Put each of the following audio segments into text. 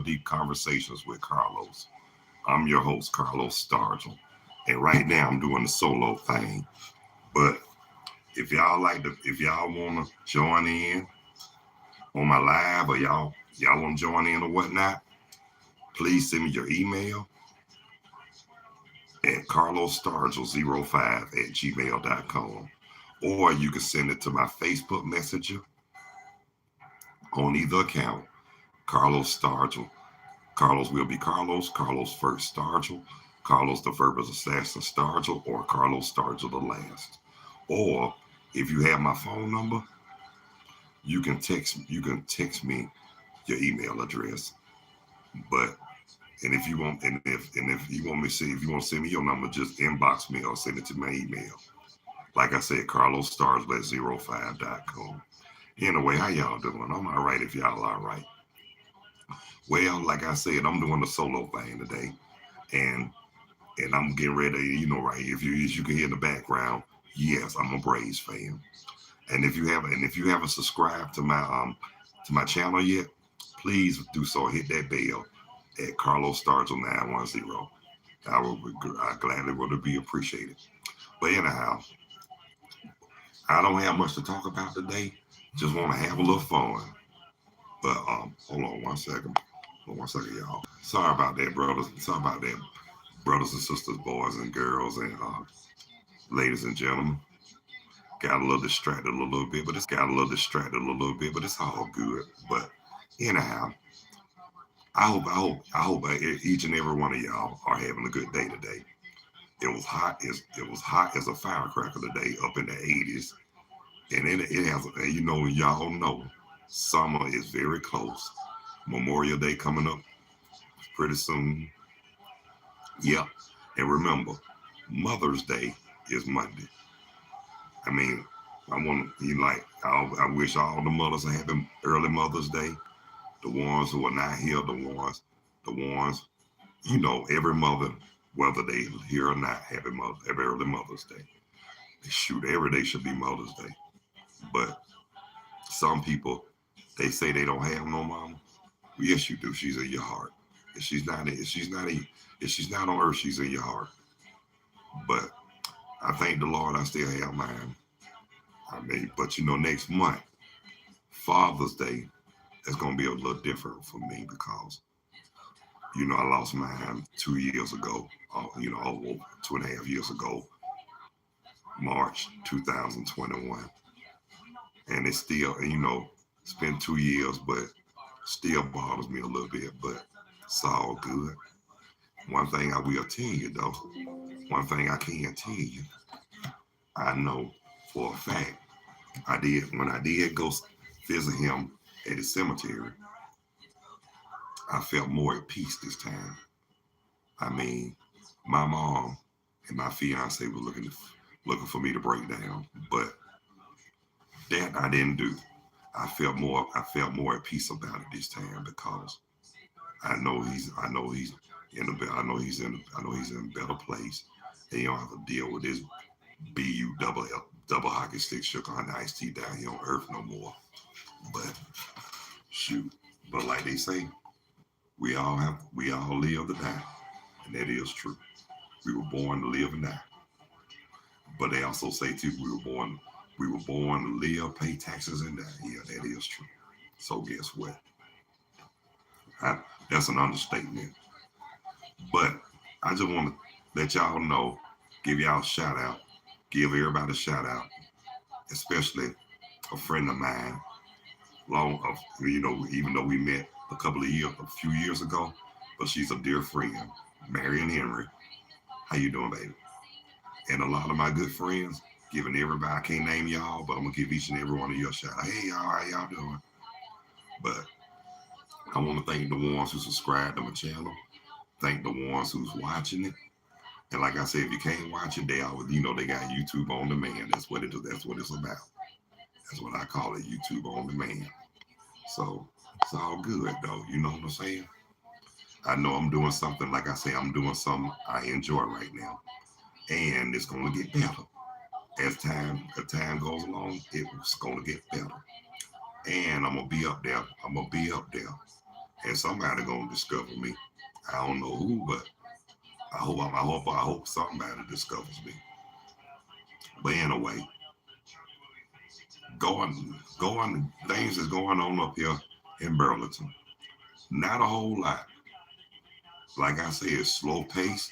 deep conversations with Carlos. I'm your host, Carlos Stargell. And right now I'm doing the solo thing. But if y'all wanna join in on my live or y'all wanna join in or whatnot, please send me your email at carlosstargell05@gmail.com. Or you can send it to my Facebook Messenger on either account, Carlos Stargell. Carlos will be Carlos, Carlos first Stargell, Carlos the verbal assassin Stargell, or Carlos Stargell the last. Or if you have my phone number, you can text me your email address. But if you want me to see if you want to send me your number, just inbox me or send it to my email. Like I said, carlosstargell05.com. Anyway, how y'all doing? I'm all right if y'all all right. Well, like I said, I'm doing the solo thing today, and I'm getting ready. Right? If you can hear in the background, yes, I'm a Braves fan. And if you haven't subscribed to my channel yet, please do so. Hit that bell at Carlos Stargell 910. I gladly would be appreciated. But anyhow, I don't have much to talk about today. Just want to have a little fun. But hold on one second. Hold on one second, y'all. Sorry about that, brothers. Sorry about that, brothers and sisters, boys and girls, and ladies and gentlemen. Got a little distracted a little bit, but it's all good. But anyhow, I hope each and every one of y'all are having a good day today. It was hot as a firecracker today, up in the 80s, and it has. And y'all know, summer is very close. Memorial Day coming up pretty soon. Yep, and remember, Mother's Day is Monday. I mean, I want I wish all the mothers a happy early Mother's Day. The ones who are not here, the ones, every mother, whether they here or not, happy early Mother's Day. Shoot, every day should be Mother's Day. But some people, they say they don't have no mama. Well, yes, you do. She's in your heart. If she's not on earth, she's in your heart. But I thank the Lord I still have mine. I mean, but next month, Father's Day is gonna be a little different for me because I lost mine 2 years ago. Over 2.5 years ago, March 2021, and it's still, it's been 2 years, but still bothers me a little bit. But it's all good. One thing I will tell you though, one thing I can tell you, I know for a fact, when I did go visit him at the cemetery, I felt more at peace this time. I mean, my mom and my fiance were looking for me to break down, but that I didn't do. I felt more at peace about it this time because I know he's in a better place. And you don't have to deal with this BU double hockey stick sugar on iced tea down here on earth no more. But shoot, but like they say, we all live to die, and that is true. We were born to live and die. But they also say too, we were born to live, pay taxes, and die. Yeah, that is true. So guess what? That's an understatement. But I just want to let y'all know, give y'all a shout out, give everybody a shout out, especially a friend of mine. Even though we met a few years ago, but she's a dear friend, Marion Henry. How you doing, baby? And a lot of my good friends, giving everybody, I can't name y'all, but I'm gonna give each and every one of you a shout out. Hey y'all, how y'all doing? But I want to thank the ones who subscribe to my channel. Thank the ones who's watching it. And like I said, if you can't watch it, they always, they got YouTube on demand. That's what it is. That's what it's about. That's what I call it, YouTube on demand. So it's all good though. You know what I'm saying? I know I'm doing something, like I say, I'm doing something I enjoy right now. And it's gonna get better. As time goes along, it's gonna get better. And I'm gonna be up there. I'm gonna be up there and somebody gonna discover me. I don't know who, but I hope somebody discovers me. But anyway, going things is going on up here in Burlington. Not a whole lot. Like I said, slow paced,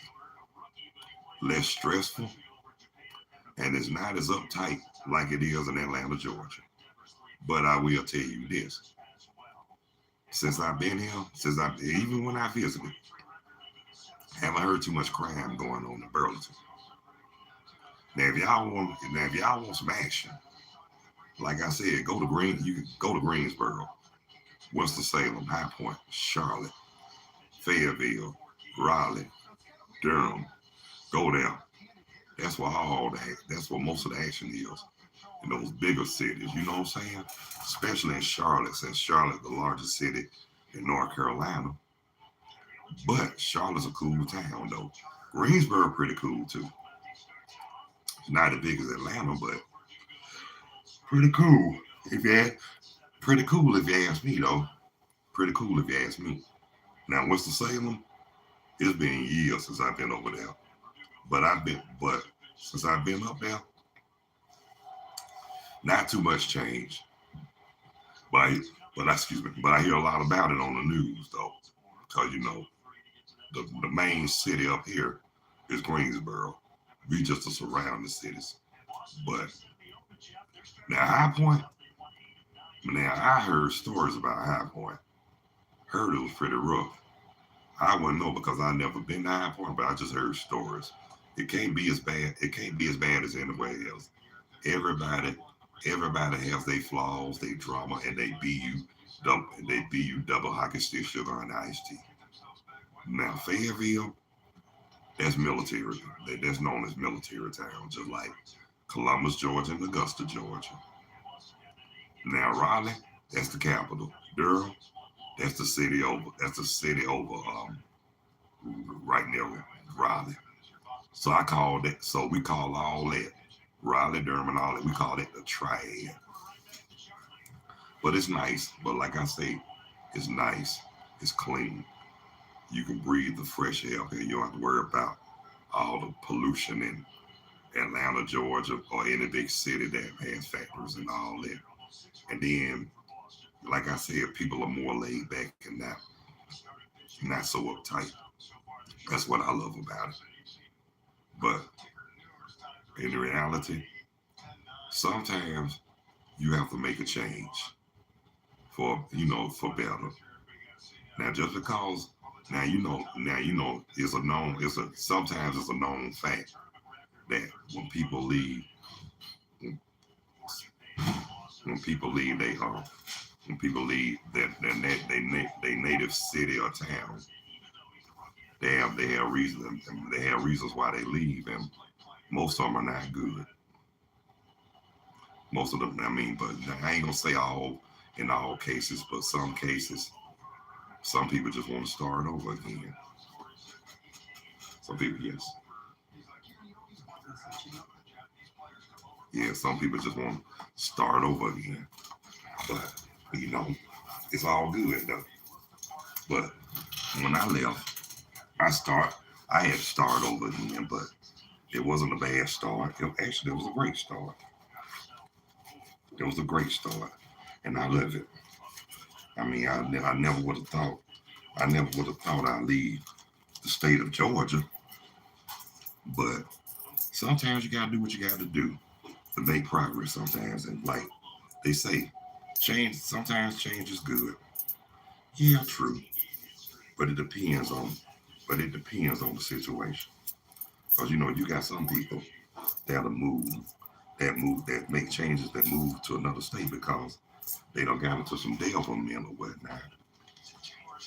less stressful, and it's not as uptight like it is in Atlanta, Georgia. But I will tell you this: since I've been here, even when I visited, haven't heard too much crime going on in Burlington. Now if y'all want some action, like I said, go to You can go to Greensboro, Winston-Salem, High Point, Charlotte, Fayetteville, Raleigh, Durham. Go there. That's where most of the action is in those bigger cities. You know what I'm saying? Especially in Charlotte, since Charlotte, the largest city in North Carolina. But Charlotte's a cool town though. Greensboro pretty cool too. It's not as big as Atlanta, but pretty cool. If you ask, pretty cool if you ask me though. Pretty cool if you ask me. Now Winston Salem, it's been years since I've been over there. But since I've been up there, not too much change. But excuse me. But I hear a lot about it on the news though, because the main city up here is Greensboro. We just the surrounding cities. But now High Point. Now I heard stories about High Point. Heard it was pretty rough. I wouldn't know because I never been to High Point, but I just heard stories. It can't be as bad. It can't be as bad as anywhere else. Everybody, everybody has their flaws, their drama, and they be you double hockey stick sugar and iced tea. Now Fayetteville, that's military. That's known as military town, just like Columbus, Georgia, and Augusta, Georgia. Now Raleigh, that's the capital. Durham, that's the city over. That's the city over. Right near Raleigh. So I call that. So we call all that Raleigh, Durham, and all that. We call it the triad. But it's nice. But like I say, it's nice. It's clean. You can breathe the fresh air here. You don't have to worry about all the pollution in Atlanta, Georgia, or any big city that has factories and all that. And then, like I said, people are more laid back and not so uptight. That's what I love about it. But in reality, sometimes you have to make a change for better. Now just because sometimes it's a known fact that when people leave when people leave they native city or town, they have reasons why they leave, and most of them are not good. Most of them, I mean, but I ain't gonna say all in all cases, but some cases, some people just want to start over again. Some people, yes, yeah, some people just want to start over again. But you know, it's all good though. But when I left, I start, I had to start over again, but it wasn't a bad start. Actually, it was a great start. It was a great start, and I love it. I mean, I never would have thought. I never would have thought I'd leave the state of Georgia, but sometimes you gotta do what you gotta do to make progress. Sometimes, and like they say, change. Sometimes change is good. Yeah, true, but it depends on. But it depends on the situation, because you got some people that'll that make changes that move to another state because they don't got into some devil men or whatnot.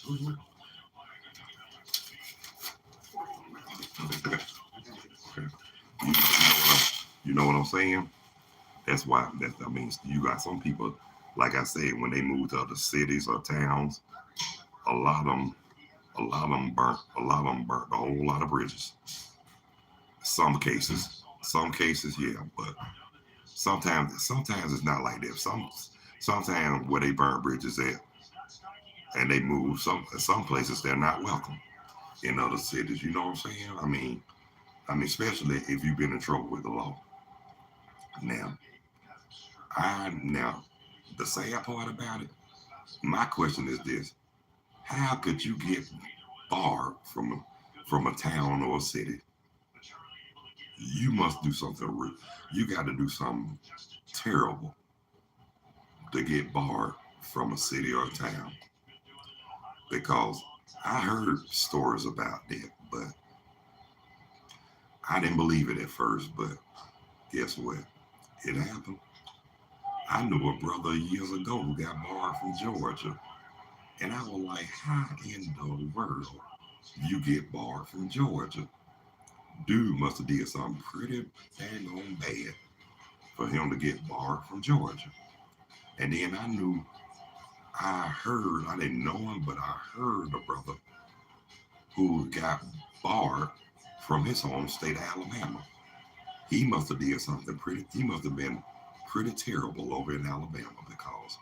Mhm. You know what I'm saying? That's why. I mean, you got some people, like I said, when they move to other cities or towns, a lot of them, burnt a whole lot of bridges. Some cases, yeah, but sometimes it's not like that. Sometimes where they burn bridges at, and they move. Some places they're not welcome in other cities. You know what I'm saying? I mean, especially if you've been in trouble with the law. Now, now the sad part about it. My question is this: how could you get barred from a town or a city? You must do something real. You got to do something terrible to get barred from a city or a town. Because I heard stories about that, but I didn't believe it at first. But guess what? It happened. I knew a brother years ago who got barred from Georgia, and I was like, how in the world you get barred from Georgia? Dude must have did something pretty dang on bad for him to get barred from Georgia. And then I didn't know him, but I heard a brother who got barred from his home state of Alabama. He must have did something he must have been pretty terrible over in Alabama, because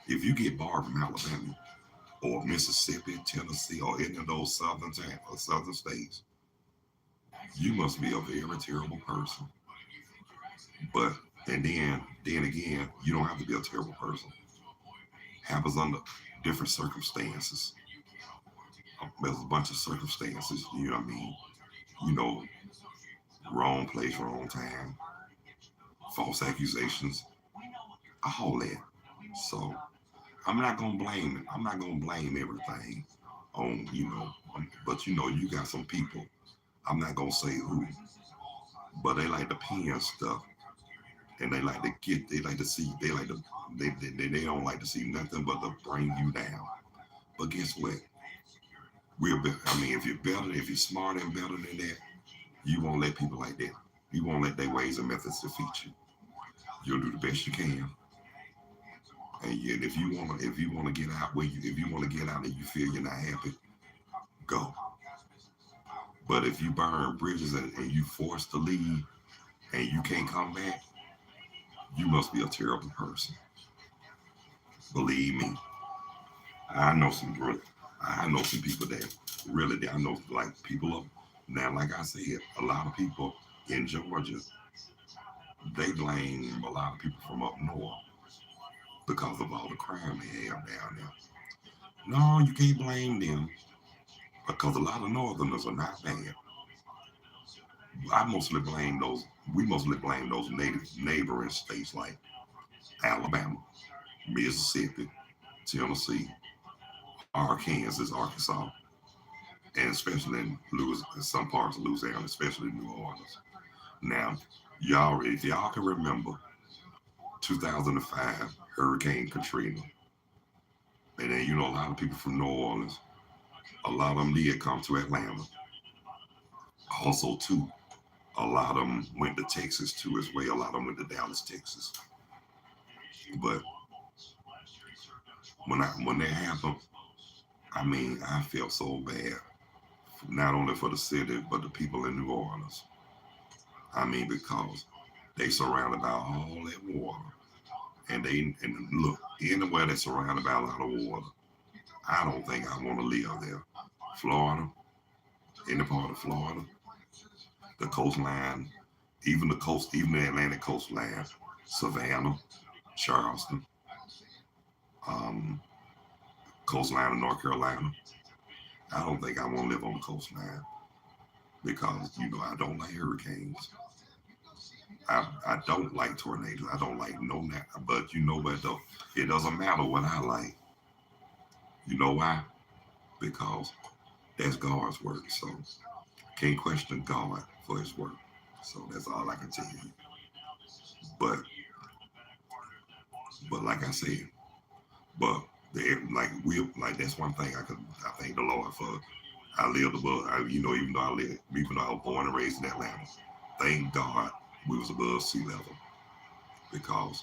if you get barred from Alabama or Mississippi, Tennessee, or any of those southern states, you must be a very terrible person. But and then again, you don't have to be a terrible person. Happens under different circumstances. There's a bunch of circumstances, you know what I mean? You know, wrong place, wrong time, false accusations, all that. So I'm not gonna blame everything on, but you got some people. I'm not gonna say who, but they like to pin stuff, and they like to see, they don't like to see nothing but to bring you down. But guess what? If you're smarter and better than that, you won't let people like that. You won't let their ways and methods defeat you. You'll do the best you can. And yet, if you wanna get out if you wanna get out and you feel you're not happy, go. But if you burn bridges and you forced to leave and you can't come back, you must be a terrible person. Believe me, I know some I know some people that really, I know, like, people up now. Like I said, a lot of people in Georgia, they blame a lot of people from up north because of all the crime they have down there. No, you can't blame them, because a lot of Northerners are not bad. I mostly blame those. We mostly blame those neighboring states like Alabama, Mississippi, Tennessee, Arkansas, and especially in some parts of Louisiana, especially New Orleans. Now, if y'all can remember 2005 Hurricane Katrina, and then a lot of people from New Orleans, a lot of them did come to Atlanta. Also, too, a lot of them went to Texas too as well. A lot of them went to Dallas, Texas. But when that happened, I felt so bad, not only for the city but the people in New Orleans. Because they surrounded by all that water, and look, anywhere that's surrounded by a lot of water, I don't think I want to live there. Florida, any part of Florida, the coastline, even the Atlantic coastline, Savannah, Charleston, um, coastline of North Carolina. I don't think I want to live on the coastline, because I don't like hurricanes. I don't like tornadoes. I don't like no that. But you know what though? It doesn't matter what I like. You know why? Because that's God's work. So can't question God for His work. So that's all I can tell you. But like I said, but that's one thing I thank the Lord for. I lived above. Even though I was born and raised in Atlanta, thank God we was above sea level, because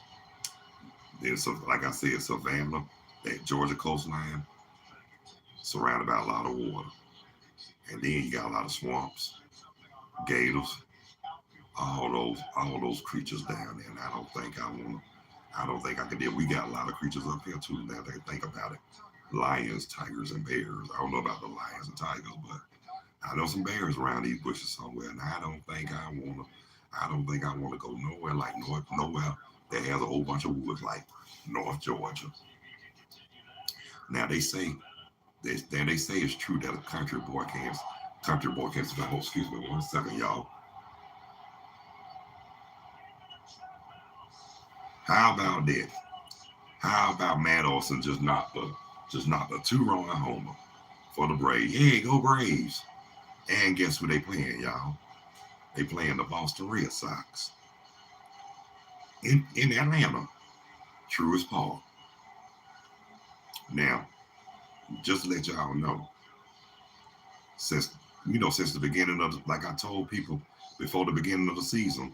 then, so like I said, Savannah, that Georgia coastline, surrounded by a lot of water, and then you got a lot of swamps, gators, all those creatures down there. And I don't think I want to. I don't think I could deal. We got a lot of creatures up here too. Now that I think about it, lions, tigers, and bears. I don't know about the lions and tigers, but I know some bears around these bushes somewhere, and I don't think I wanna. I don't think I want to go nowhere like nowhere that has a whole bunch of woods like North Georgia. Now they say it's true that a country boy can't. Oh, excuse me, 1 second, y'all. How about that? How about Matt Olson just knocked the 2-run homer for the Braves? Yeah, go Braves! And guess who they playing, y'all? They playing the Boston Red Sox in Atlanta, Truist Park. Now, just to let y'all know, since since the beginning of like I told people before the beginning of the season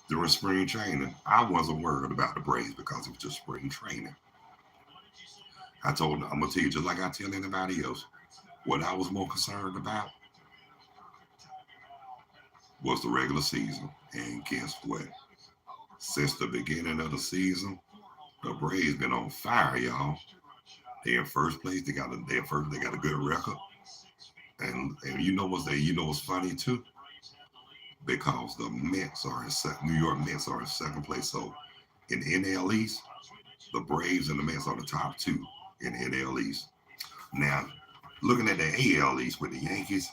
during spring training, I wasn't worried about the Braves because it was just spring training. I told them, I'm gonna tell you just like I tell anybody else, what I was more concerned about was the regular season. And guess what? Since the beginning of the season, the Braves been on fire, y'all. They in first place. They got a good record. And you know what's funny too? Because the New York Mets are in second place. So in NL East, the Braves and the Mets are the top two in NL East. Now, looking at the AL East with the Yankees,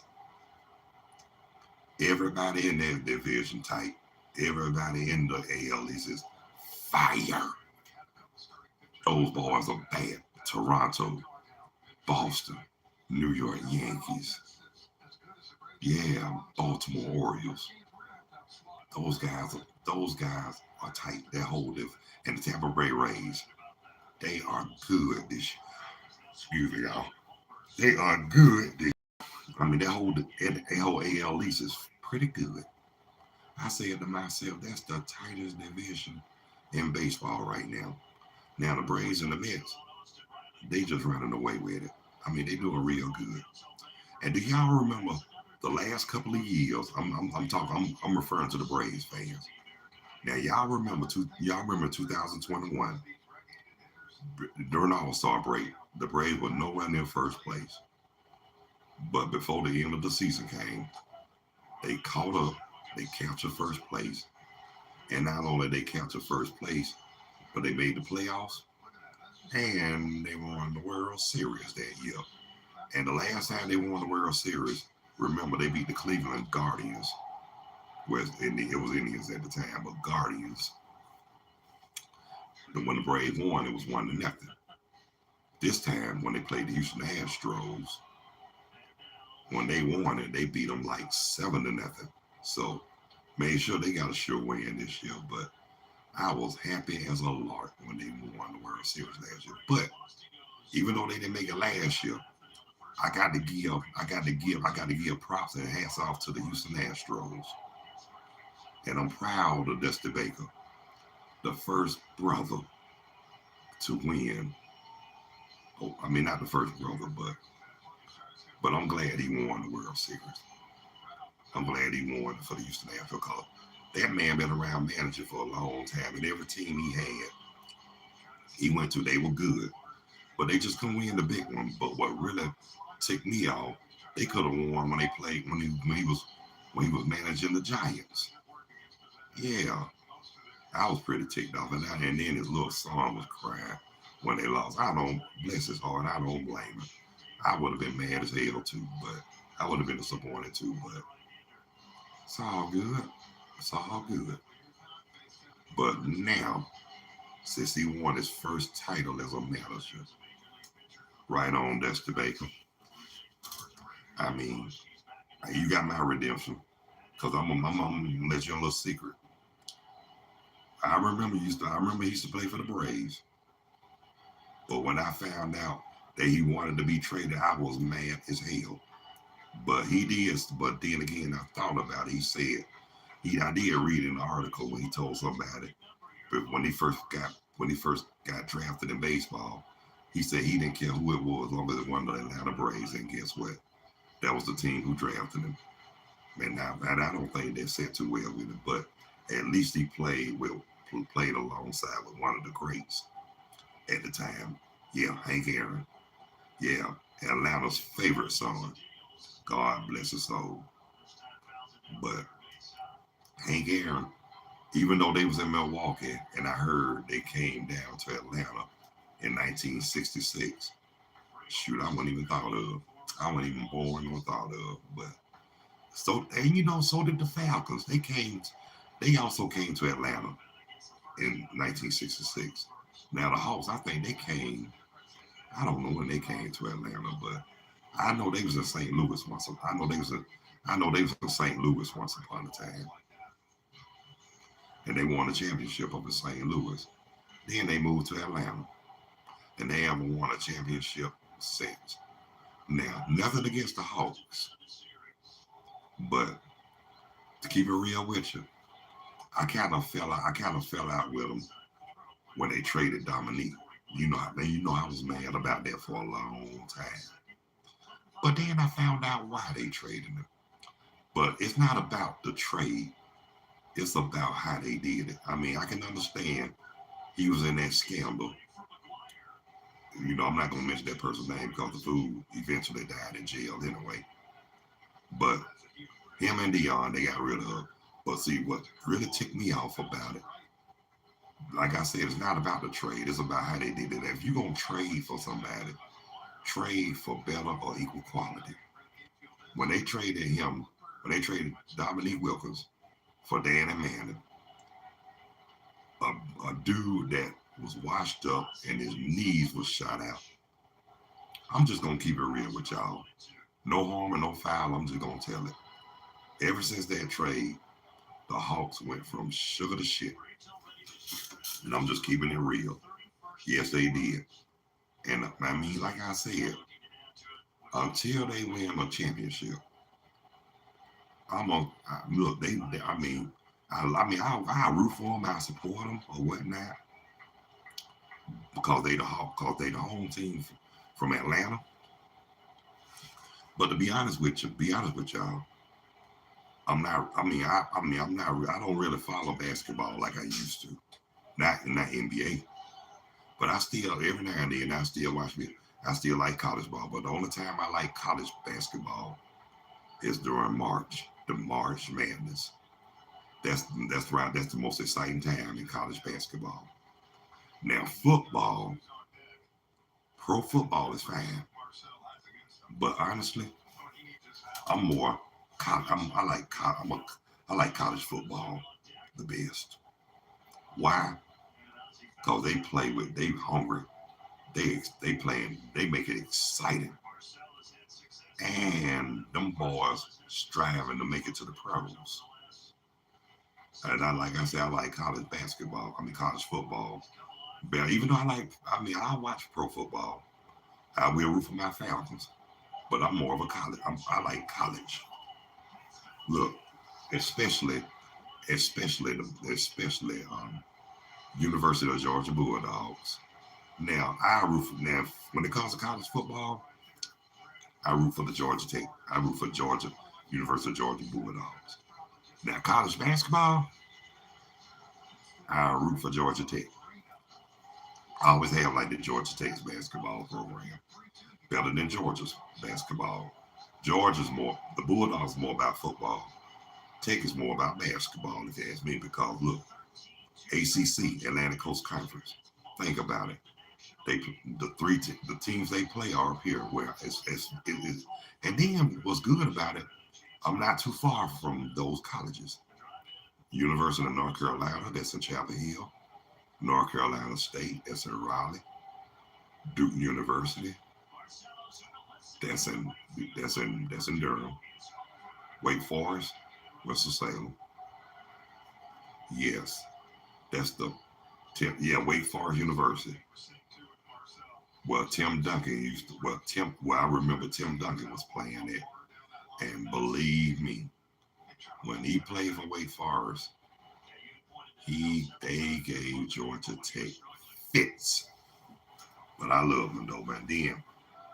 everybody in that division tight. Everybody in the AL East is fire. Those boys are bad. Toronto, Boston, New York Yankees, yeah, Baltimore Orioles. Those guys are tight. They hold it. And the Tampa Bay Rays, they are good this. Excuse me, y'all. They are good. I mean, that whole AL East is pretty good. I said to myself, that's the tightest division in baseball right now. Now the Braves and the Mets, they just running away with it. I mean, they doing real good. And do y'all remember the last couple of years? I'm talking. I'm referring to the Braves fans. Now y'all remember 2021 during the All Star break, the Braves were nowhere near first place. But before the end of the season came, they caught up. They captured first place, and not only they captured first place, but they made the playoffs and they won the World Series that year. And the last time they won the World Series, remember they beat the Cleveland Guardians. It was Indians at the time, but Guardians. And when the Braves won, it was 1-0. This time, when they played the Houston Astros, when they won it, they beat them like 7-0. So made sure they got a sure win this year. But I was happy as a lark when they won the World Series last year. But even though they didn't make it last year, I got to give props and hats off to the Houston Astros. And I'm proud of Dusty Baker, the first brother to win. Oh, I mean not the first brother, but I'm glad he won the World Series. I'm glad he won for the Houston Astros because that man been around managing for a long time, and every team he went to, they were good, but they just couldn't win the big one. But what really ticked me off, they could have won when they played when he was managing the Giants. Yeah, I was pretty ticked off, and then his little son was crying when they lost. I don't bless his heart. I don't blame him. I would have been mad as hell too, but I would have been disappointed too. But it's all good. It's all good. But now, since he won his first title as a manager, right on, Dusty Baker. I mean, you got my redemption. Cause I'm gonna let you in a little secret. I remember he used to play for the Braves, but when I found out that he wanted to be traded, I was mad as hell. But he did. But then again, I thought about it. He said I did read an article when he told somebody, but when he first got drafted in baseball, he said he didn't care who it was, as long as it wasn't the Atlanta Braves. And guess what? That was the team who drafted him. Man, now I don't think they set too well with him, but at least he played well. played alongside with one of the greats at the time. Yeah, Hank Aaron. Yeah, Atlanta's favorite son. God bless his soul. But Hank Aaron, even though they was in Milwaukee, and I heard they came down to Atlanta in 1966. Shoot, I wasn't even thought of. I wasn't even born or thought of. But so, and so did the Falcons. They also came to Atlanta in 1966. Now the Hawks, I think they came. I don't know when they came to Atlanta, but I know they was in St. Louis once. I know they was in St. Louis once upon a time, and they won a championship up in St. Louis. Then they moved to Atlanta, and they haven't won a championship since. Now, nothing against the Hawks, but to keep it real with you, I kind of fell out with them when they traded Dominique. I was mad about that for a long time. But then I found out why they traded him. But it's not about the trade. It's about how they did it. I mean, I can understand he was in that scandal. I'm not gonna mention that person's name because the fool eventually died in jail anyway. But him and Dion, they got rid of. But see, what really ticked me off about it, like I said, it's not about the trade. It's about how they did it. If you're gonna trade for somebody, trade for better or equal quality. When they traded him, when they traded Dominique Wilkins for Danny Manning, a dude that was washed up and his knees was shot out. I'm just gonna keep it real with y'all. No harm and no foul. I'm just gonna tell it. Ever since that trade, the Hawks went from sugar to shit. And I'm just keeping it real. Yes, they did. And I mean, like I said, until they win a championship, I'm gonna look. I mean, I root for them. I support them or whatnot because they the home team from Atlanta. But to be honest with y'all, I'm not. I'm not. I don't really follow basketball like I used to. Not NBA. But I still every now and then I still watch it. I still like college ball. But the only time I like college basketball is during March, the March Madness. That's right. That's the most exciting time in college basketball. Now football, pro football is fine, but honestly, I'm more. I like. I like college football the best. Why? Because they hungry. They playing. They make it exciting, and them boys striving to make it to the pros. And like I said, I like college basketball. I mean college football. But even though I watch pro football. I will root for my Falcons, but I'm more of a college. I like college. Look, especially, especially University of Georgia Bulldogs. Now when it comes to college football, I root for the Georgia Tech. I root for Georgia University of Georgia Bulldogs. Now college basketball, I root for Georgia Tech. I always have like the Georgia Tech's basketball program better than Georgia's basketball. Georgia's more the Bulldogs more about football. Tech is more about basketball, if you ask me, because look, ACC, Atlantic Coast Conference. Think about it. They the teams they play are up here where it is. And then what's good about it, I'm not too far from those colleges. University of North Carolina, that's in Chapel Hill. North Carolina State, that's in Raleigh. Duke University, that's in that's in Durham. Wake Forest, Winston-Salem. Yes, that's the Wake Forest University. Well, Tim Duncan used to, well, I remember Tim Duncan was playing it. And believe me, when he played for Wake Forest, they gave Georgia Tech fits. But I love him though, man.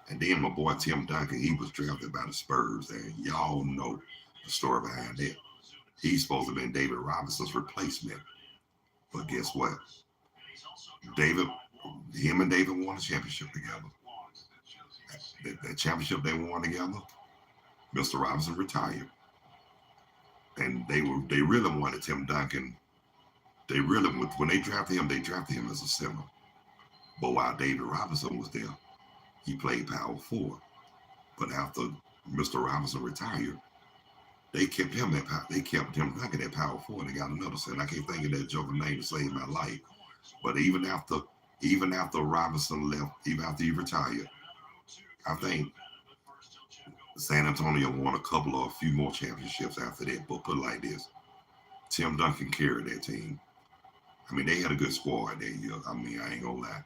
And then my boy Tim Duncan, he was drafted by the Spurs, and y'all know the story behind that. He's supposed to have been David Robinson's replacement. But guess what? David, him and David won a championship together. That championship they won together, Mr. Robinson retired. And they really wanted Tim Duncan. They really, when they drafted him as a center. But while David Robinson was there, he played power forward. But after Mr. Robinson retired, they kept him at power. They kept him Duncan at power forward. They got another center. I can't think of that joker name to save my life. But even after Robinson left, even after he retired, I think San Antonio won a few more championships after that. But put it like this, Tim Duncan carried that team. I mean, they had a good squad that year. I mean, I ain't gonna lie.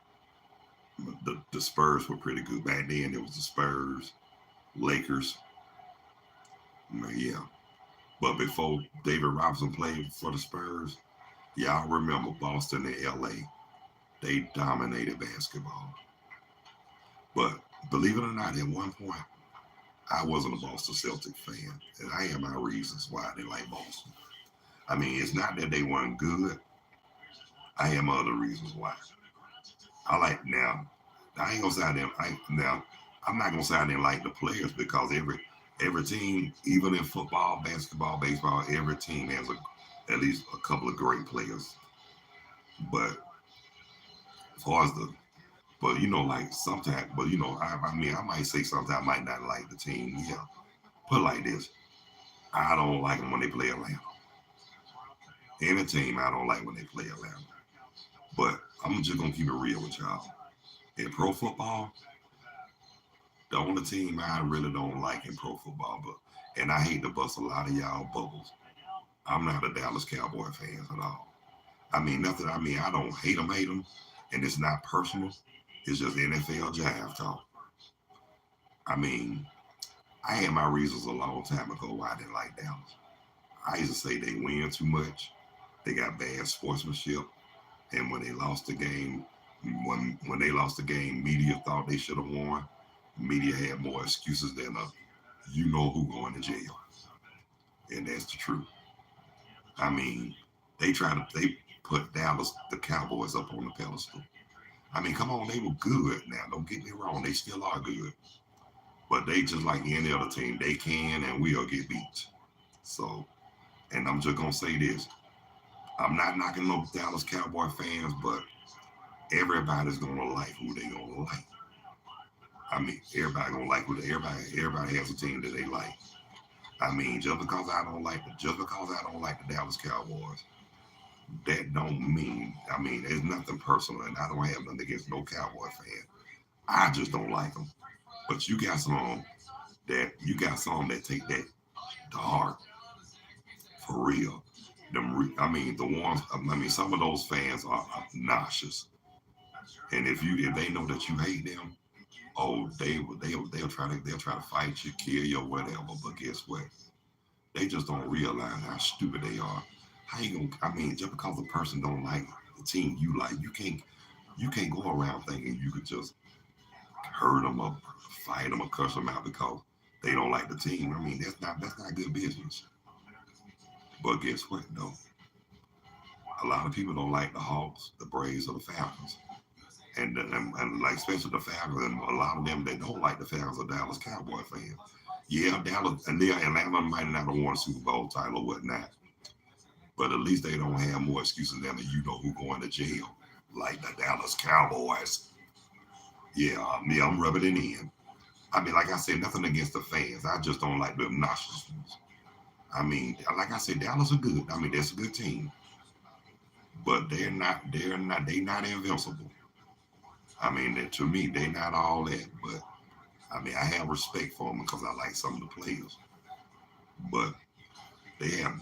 The Spurs were pretty good back then. It was the Spurs, Lakers. Yeah. But before David Robinson played for the Spurs, y'all remember Boston and LA. They dominated basketball. But believe it or not, at one point, I wasn't a Boston Celtics fan. And I have my reasons why they like Boston. I mean, it's not that they weren't good. I have other reasons why. I like now. I ain't gonna say I didn't like now. I'm not gonna say I didn't like the players because every team, even in football, basketball, baseball, every team has at least a couple of great players. But as far as but like sometimes, but I mean, I might say sometimes I might not like the team. Yeah, put it like this: I don't like them when they play Atlanta. Any team, I don't like when they play Atlanta. But I'm just gonna keep it real with y'all. In pro football, the only team I really don't like in pro football, and I hate to bust a lot of y'all bubbles. I'm not a Dallas Cowboy fan at all. I mean, nothing. I mean, I don't hate them, and it's not personal. It's just NFL jive talk. I mean, I had my reasons a long time ago why I didn't like Dallas. I used to say they win too much. They got bad sportsmanship, and when they lost the game, when they lost the game, media thought they should have won. Media had more excuses than you know who going to jail, and that's the truth. I mean, they put the Cowboys up on the pedestal. I mean, come on, they were good. Now, don't get me wrong, they still are good, but they just like any other team, they can and will get beat. So, and I'm just gonna say this: I'm not knocking no Dallas Cowboy fans, but everybody's gonna like who they gonna like. I mean, everybody gonna like who everybody has a team that they like. I mean, just because I don't like the Dallas Cowboys, that don't mean, I mean, there's nothing personal, and I don't have nothing against no Cowboy fan. I just don't like them. But you got some that take that to heart for real. I mean, the ones. I mean, some of those fans are obnoxious, and if they know that you hate them, oh, they'll try to fight you, kill you, or whatever. But guess what? They just don't realize how stupid they are. How you gonna? I mean, just because a person don't like the team you like, you can't go around thinking you could just hurt them or fight them or cuss them out because they don't like the team. I mean, that's not good business. But guess what? No, a lot of people don't like the Hawks, the Braves, or the Falcons. And like especially the Falcons, and a lot of them they don't like the Falcons are Dallas Cowboy fans. Yeah, Dallas and Atlanta might not have won a Super Bowl title or whatnot, but at least they don't have more excuses than the you know who going to jail, like the Dallas Cowboys. Yeah, I'm rubbing it in. I mean, like I said, nothing against the fans. I just don't like the obnoxious ones. I mean, like I said, Dallas are good. I mean, that's a good team, but they're not invincible. I mean, to me, they're not all that, but I mean, I have respect for them because I like some of the players. But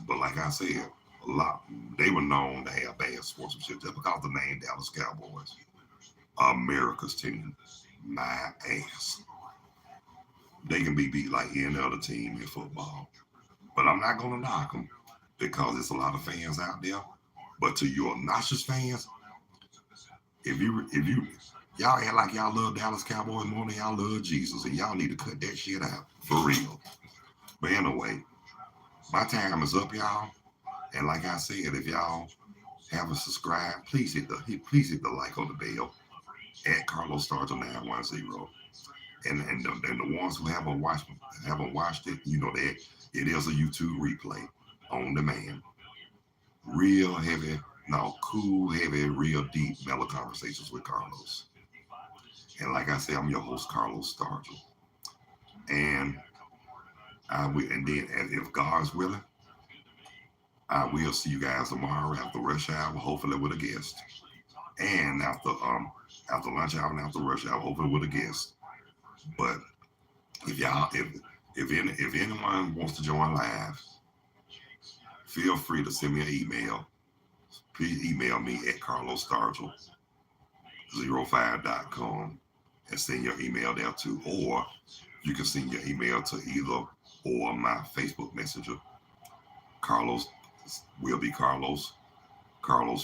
but like I said, a lot, they were known to have bad sportsmanship just because the name Dallas Cowboys, America's team, my ass. They can be beat like any other team in football. But I'm not gonna knock them because there's a lot of fans out there. But to your obnoxious fans, if you y'all act like y'all love Dallas Cowboys more than y'all love Jesus, and y'all need to cut that shit out for real. But anyway, my time is up, y'all. And like I said, if y'all haven't subscribed, please hit the like on the bell at Carlos Starter 910. And the ones who haven't watched it, you know that it is a YouTube replay on demand. Real heavy, no, cool, heavy, real deep mellow conversations with Carlos. And like I said, I'm your host, Carlos Stargell. And and then if God's willing, I will see you guys tomorrow after rush hour, hopefully with a guest. And after lunch hour and after rush hour, hopefully with a guest. But if y'all if anyone wants to join live, feel free to send me an email. Please email me at carlosstargell05.com and send your email there too. Or you can send your email to either or my Facebook Messenger. Carlos will be Carlos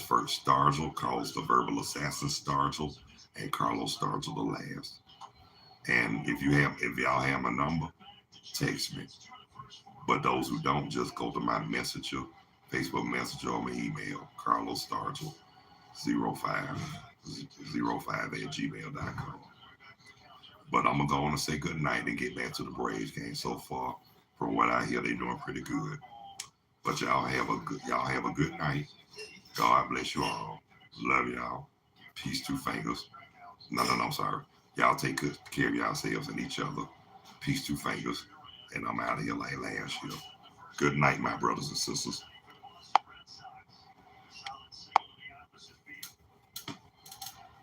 first Stargell, Carlos the verbal assassin Stargell, and Carlos Stargell the last. And if y'all have my number, text me. But those who don't, just go to my messenger, Facebook Messenger, or my email, Carlos Stargell 0505 at gmail.com. But I'm gonna go on and say good night and get back to the Braves game. So far, from what I hear, they're doing pretty good. But y'all have a good night. God bless you all. Love y'all. Peace, two fingers. No, I'm sorry. Y'all take good care of yourselves and each other. Peace, two fingers. And I'm out of here like last year. Good night, my brothers and sisters.